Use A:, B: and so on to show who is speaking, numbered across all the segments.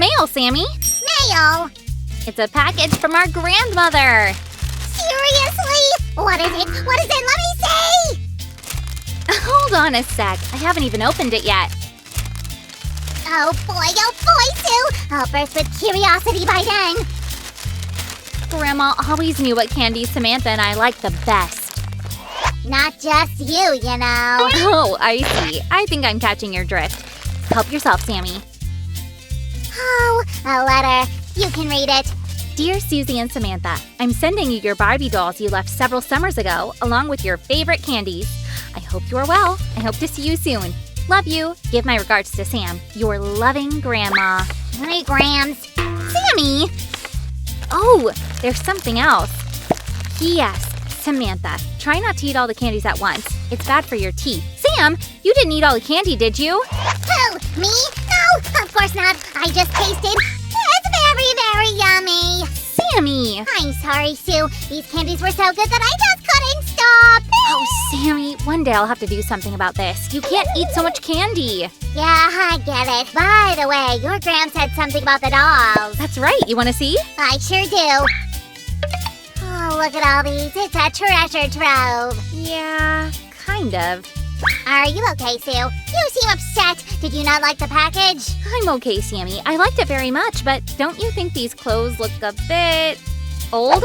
A: mail, Sammy.
B: Mail?
A: It's a package from our grandmother.
B: Seriously? What is it? What is it? Let me see!
A: Hold on a sec. I haven't even opened it yet.
B: Oh boy, Sue! I'll burst with curiosity by then.
A: Grandma always knew what candies Samantha and I liked the best.
B: Not just you, you know.
A: Oh, I see. I think I'm catching your drift. Help yourself, Sammy.
B: Oh, a letter. You can read it.
A: Dear Susie and Samantha, I'm sending you your Barbie dolls you left several summers ago, along with your favorite candies. I hope you are well. I hope to see you soon. Love you. Give my regards to Sam, your loving grandma.
B: Hi, Grams.
A: Sammy! Oh, there's something else. P.S. Samantha, try not to eat all the candies at once. It's bad for your teeth. Sam, you didn't eat all the candy, did you?
B: Who? Me? No, of course not. I just tasted. It's very, very yummy.
A: Sammy!
B: I'm sorry, Sue. These candies were so good that I just couldn't stop.
A: Oh, Sammy, one day I'll have to do something about this. You can't eat so much candy.
B: Yeah, I get it. By the way, your Gram said something about the dolls.
A: That's right. You want to see?
B: I sure do. Oh, look at all these. It's a treasure trove.
A: Yeah, kind of.
B: Are you okay, Sue? You seem upset. Did you not like the package?
A: I'm okay, Sammy. I liked it very much, but don't you think these clothes look a bit old?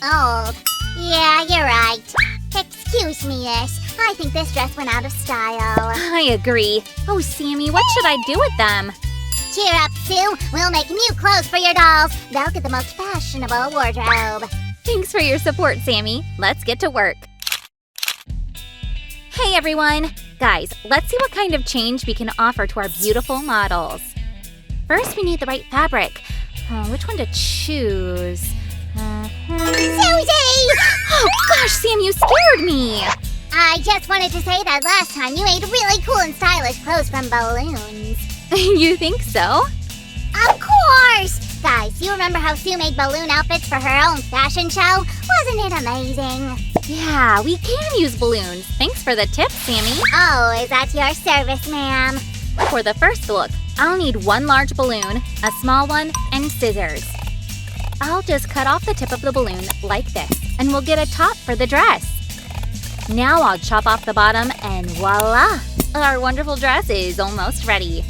B: Old. Yeah, you're right. Excuse me, miss. I think this dress went out of style.
A: I agree. Oh, Sammy, what should I do with them?
B: Cheer up, Sue. We'll make new clothes for your dolls. They'll get the most fashionable wardrobe.
A: Thanks for your support, Sammy. Let's get to work. Hey, everyone. Guys, let's see what kind of change we can offer to our beautiful models. First, we need the right fabric. Which one to choose?
B: Susie!
A: Oh, gosh, Sam, you scared me.
B: I just wanted to say that last time you made really cool and stylish clothes from balloons.
A: You think so?
B: Of course! Guys, you remember how Sue made balloon outfits for her own fashion show? Wasn't it amazing?
A: Yeah, we can use balloons. Thanks for the tip, Sammy.
B: Oh, is that your service, ma'am?
A: For the first look, I'll need one large balloon, a small one, and scissors. I'll just cut off the tip of the balloon like this, and we'll get a top for the dress. Now I'll chop off the bottom, and voila! Our wonderful dress is almost ready.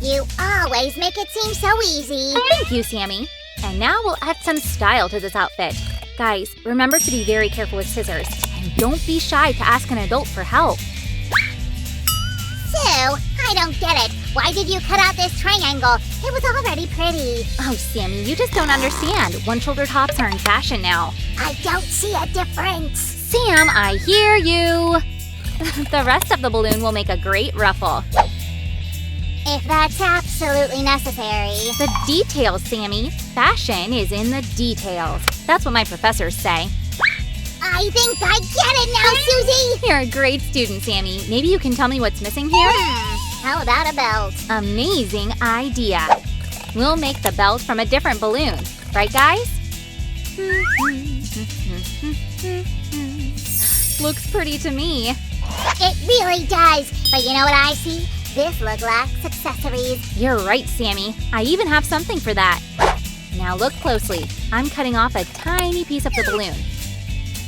B: You always make it seem so easy.
A: Thank you, Sammy. And now we'll add some style to this outfit. Guys, remember to be very careful with scissors, and don't be shy to ask an adult for help.
B: Sue, I don't get it. Why did you cut out this triangle? It was already pretty.
A: Oh, Sammy, you just don't understand. One-shoulder tops are in fashion now.
B: I don't see a difference.
A: Sam, I hear you. The rest of the balloon will make a great ruffle.
B: If that's absolutely necessary.
A: The details, Sammy. Fashion is in the details. That's what my professors say.
B: I think I get it now, Susie!
A: You're a great student, Sammy. Maybe you can tell me what's missing here?
B: How about a belt?
A: Amazing idea. We'll make the belt from a different balloon. Right, guys? Looks pretty to me.
B: It really does. But you know what I see? This look lacks accessories.
A: You're right, Sammy. I even have something for that. Now look closely. I'm cutting off a tiny piece of the balloon.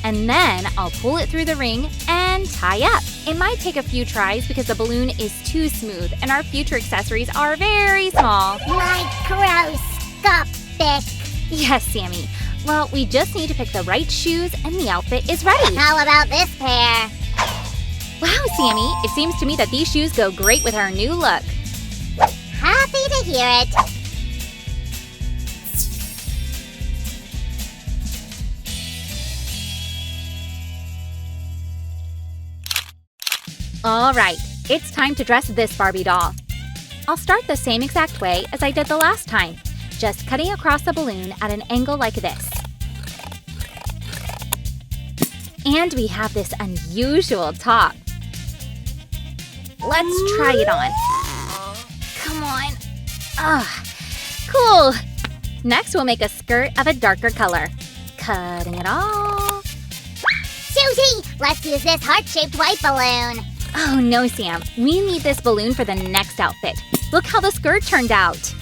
A: And then I'll pull it through the ring and tie up. It might take a few tries because the balloon is too smooth and our future accessories are very small.
B: Like microscopic.
A: Yes, Sammy. Well, we just need to pick the right shoes and the outfit is ready.
B: How about this pair?
A: Wow, Sammy. It seems to me that these shoes go great with our new look.
B: Happy to hear it.
A: All right, it's time to dress this Barbie doll. I'll start the same exact way as I did the last time, just cutting across the balloon at an angle like this. And we have this unusual top. Let's try it on. Come on. Ah, cool. Next, we'll make a skirt of a darker color. Cutting it off.
B: Susie, let's use this heart-shaped white balloon.
A: Oh no, Sam. We need this balloon for the next outfit. Look how the skirt turned out.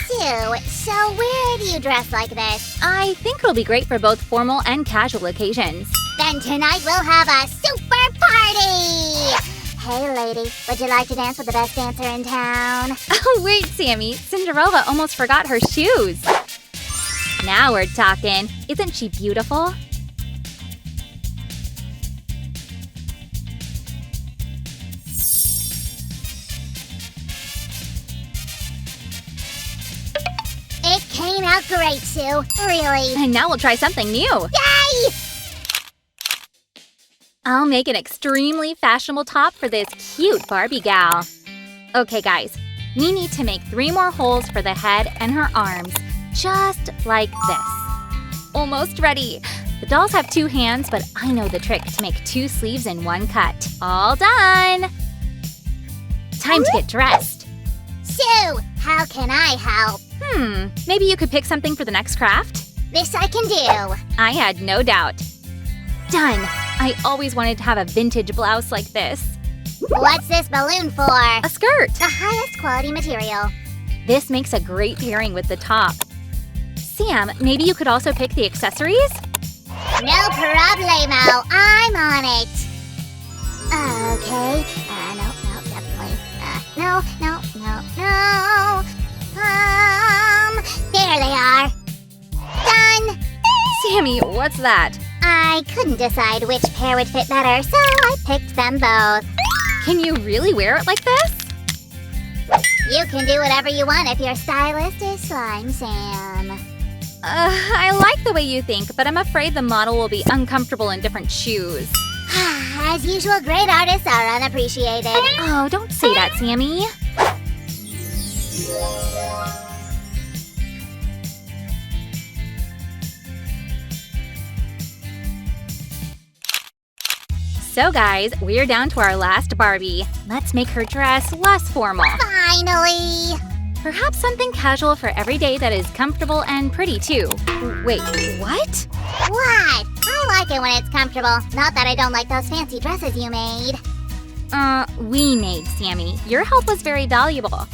B: Sue, so where do you dress like this?
A: I think it'll be great for both formal and casual occasions.
B: Then tonight we'll have a super party! Hey, lady, would you like to dance with the best dancer in town?
A: Oh, wait, Sammy. Cinderella almost forgot her shoes. Now we're talking. Isn't she beautiful?
B: It came out great, Sue. Really.
A: And now we'll try something new.
B: Yay!
A: I'll make an extremely fashionable top for this cute Barbie gal. Okay, guys, we need to make 3 more holes for the head and her arms, just like this. Almost ready. The dolls have 2 hands, but I know the trick to make 2 sleeves in 1 cut. All done! Time to get dressed.
B: Sue, how can I help?
A: Maybe you could pick something for the next craft?
B: This I can do.
A: I had no doubt. Done! I always wanted to have a vintage blouse like this.
B: What's this balloon for?
A: A skirt!
B: The highest quality material.
A: This makes a great pairing with the top. Sam, maybe you could also pick the accessories?
B: No problemo. I'm on it. Okay. No, definitely. No. There they are. Done.
A: Sammy, what's that?
B: I couldn't decide which pair would fit better, so I picked them both.
A: Can you really wear it like this?
B: You can do whatever you want if your stylist is Slime Sam.
A: I like the way you think, but I'm afraid the model will be uncomfortable in different shoes.
B: As usual, great artists are unappreciated.
A: Oh, don't say that, Sammy. So guys, we're down to our last Barbie. Let's make her dress less formal.
B: Finally!
A: Perhaps something casual for every day that is comfortable and pretty too. Wait, what?
B: What? I like it when it's comfortable. Not that I don't like those fancy dresses you made.
A: We made, Sammy. Your help was very valuable.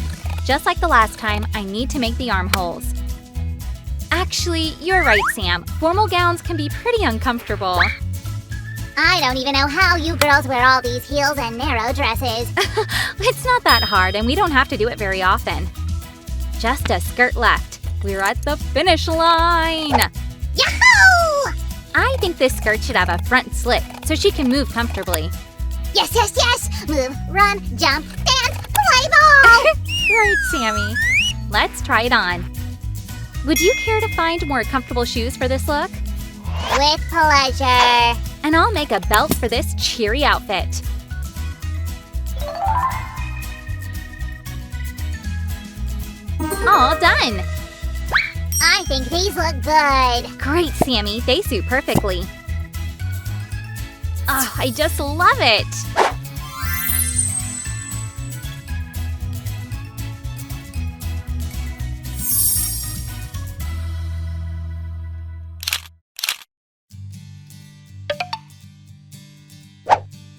A: Just like the last time, I need to make the armholes. Actually, you're right, Sam. Formal gowns can be pretty uncomfortable.
B: I don't even know how you girls wear all these heels and narrow dresses.
A: It's not that hard, and we don't have to do it very often. Just a skirt left. We're at the finish line!
B: Yahoo!
A: I think this skirt should have a front slit, so she can move comfortably.
B: Yes! Move, run, jump, dance, play ball!
A: Right, Sammy. Let's try it on. Would you care to find more comfortable shoes for this look?
B: With pleasure.
A: And I'll make a belt for this cheery outfit. All done!
B: I think these look good.
A: Great, Sammy. They suit perfectly. Oh, I just love it!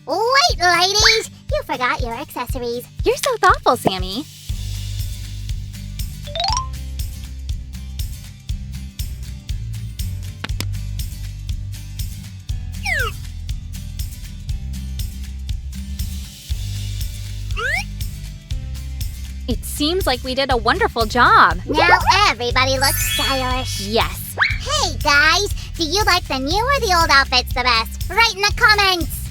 B: Wait, ladies! You forgot your accessories.
A: You're so thoughtful, Sammy. It seems like we did a wonderful job.
B: Now everybody looks stylish.
A: Yes.
B: Hey, guys! Do you like the new or the old outfits the best? Write in the comments!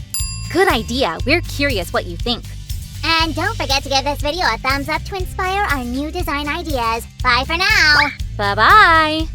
A: Good idea. We're curious what you think.
B: And don't forget to give this video a thumbs up to inspire our new design ideas. Bye for now!
A: Bye-bye.